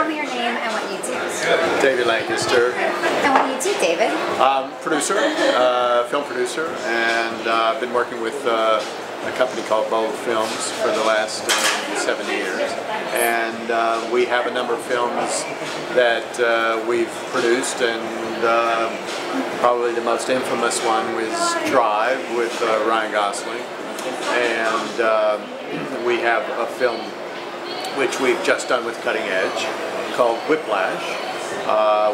me your name and what you do. David Lancaster. And what you do, David? Producer, film producer, and I've been working with a company called Bold Films for the last 7 years. And we have a number of films that we've produced, and probably the most infamous one was Drive with Ryan Gosling. And we have a film which we've just done with Cutting Edge called Whiplash,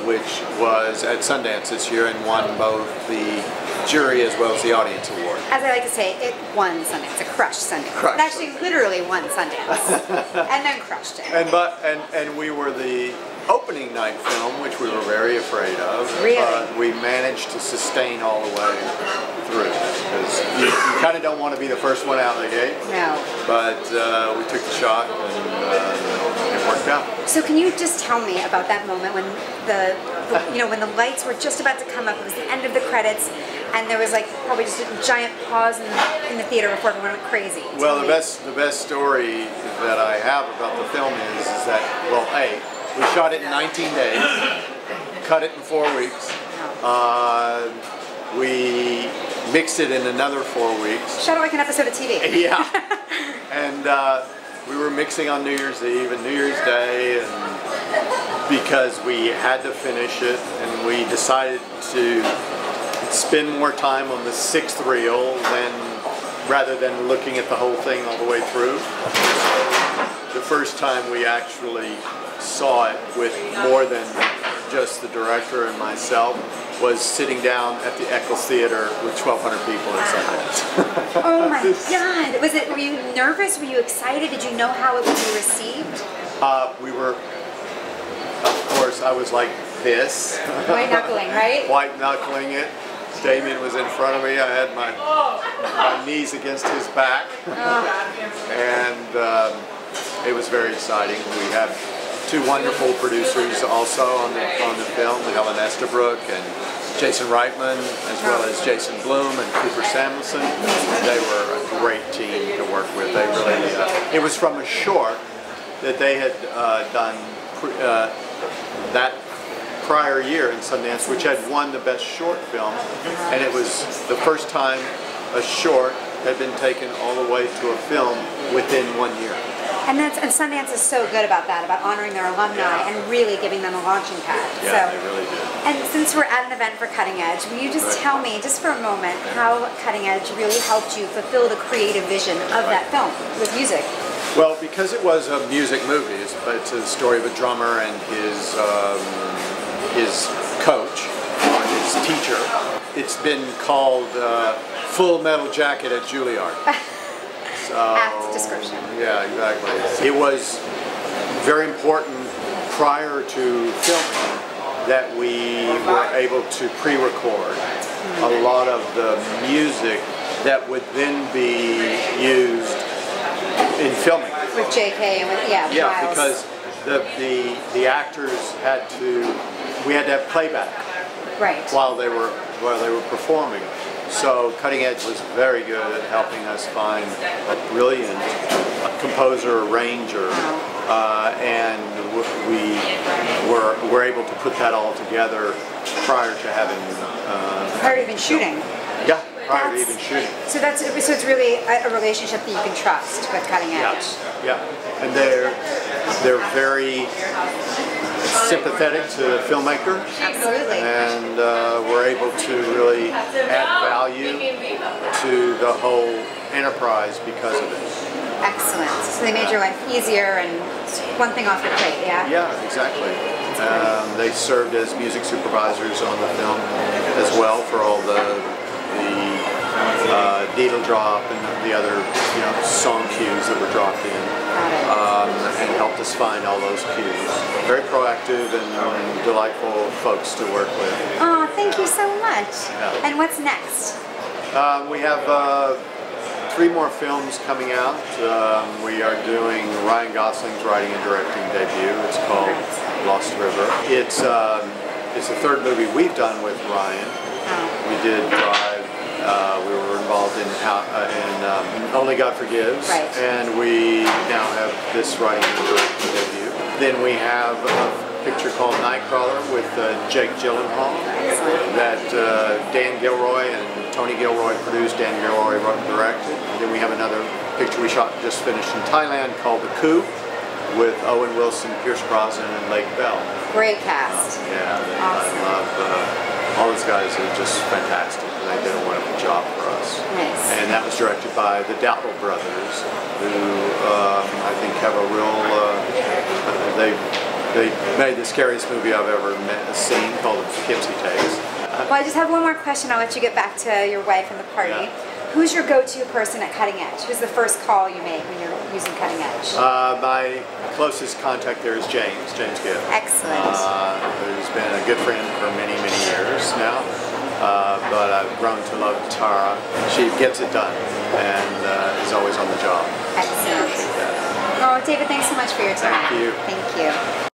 which was at Sundance this year and won both the jury as well as the audience award. As I like to say, it won Sundance. It crushed Sundance. Crushed. It actually literally won Sundance. And then crushed it. And we were the opening night film, which we were very afraid of. Really? But we managed to sustain all the way through. Because you kind of don't want to be the first one out of the gate. No. But we took the shot and it worked out. So can you just tell me about that moment when when the lights were just about to come up? It was the end of the credits, and there was like probably just a giant pause in the theater before everyone went crazy. Well, the best story that I have about the film is that, well, we shot it in 19 days, cut it in 4 weeks. We mixed it in another 4 weeks. Shot it like an episode of TV. Yeah. And we were mixing on New Year's Eve and New Year's Day, and because we had to finish it, and we decided to spend more time on the 6th reel rather than looking at the whole thing all the way through. So the first time we actually saw it with more than just the director and myself was sitting down at the Eccles Theater with 1,200 people at Sundance. Oh my God! Were you nervous? Were you excited? Did you know how it would be received? We were, of course, I was like this. White knuckling, right? White knuckling it. Damien was in front of me. I had my knees against his back. And it was very exciting. We had 2 wonderful producers also on the film, Helen Estabrook and Jason Reitman, as well as Jason Bloom and Cooper Samuelson. They were a great team to work with. They really, it was from a short that they had done that prior year in Sundance, which had won the best short film, and it was the first time a short had been taken all the way to a film within 1 year. And Sundance is so good about that, about honoring their alumni and really giving them a launching pad. Yeah, they really did. And since we're at an event for Cutting Edge, will you just tell me, just for a moment, how Cutting Edge really helped you fulfill the creative vision of that film with music? Well, because it was a music movie, it's a story of a drummer and his coach, or his teacher. It's been called Full Metal Jacket at Juilliard. So, apt description. Yeah, exactly. It was very important prior to filming that we were able to pre-record a lot of the music that would then be used in filming. With JK and with, with Miles. Because the actors we had to have playback while they were performing. So Cutting Edge was very good at helping us find a brilliant composer, arranger, and we were able to put that all together prior to having prior to even shooting. Yeah, prior to even shooting. So it's really a relationship that you can trust with Cutting Edge. Yeah, and they're very sympathetic to the filmmaker. Absolutely. And we're able to really add value to the whole enterprise because of it. Excellent. So they made your life easier and one thing off your plate, yeah? Yeah, exactly. They served as music supervisors on the film as well for all the needle drop and the other song cues that were dropped in, and helped us find all those cues. Very proactive and delightful folks to work with. Oh, thank you so much. Yeah. And what's next? We have 3 more films coming out. We are doing Ryan Gosling's writing and directing debut. It's called Lost River. It's the 3rd movie we've done with Ryan. We did Drive. We were involved in Only God Forgives, and we now have this writing and directing debut. Then we have a picture called Nightcrawler with Jake Gyllenhaal that Dan Gilroy and Tony Gilroy produced, Dan Gilroy wrote and directed. And then we have another picture we shot just finished in Thailand called The Coup with Owen Wilson, Pierce Brosnan, and Lake Bell. Great cast. Yeah, Awesome. I love all those guys are just fantastic. They did a wonderful job for us. Nice. And that was directed by the Dowdle brothers, who I think have a real, they made the scariest movie I've ever seen called The Poughkeepsie Tapes. Well, I just have one more question. I'll let you get back to your wife and the party. Yeah. Who's your go-to person at Cutting Edge? Who's the first call you make when you're using Cutting Edge? My closest contact there is James Gibb. Excellent. Who's been a good friend for many, many years now. But I've grown to love Tara. She gets it done and is always on the job. Excellent. Appreciate that. Oh, David, thanks so much for your time. Thank you. Thank you.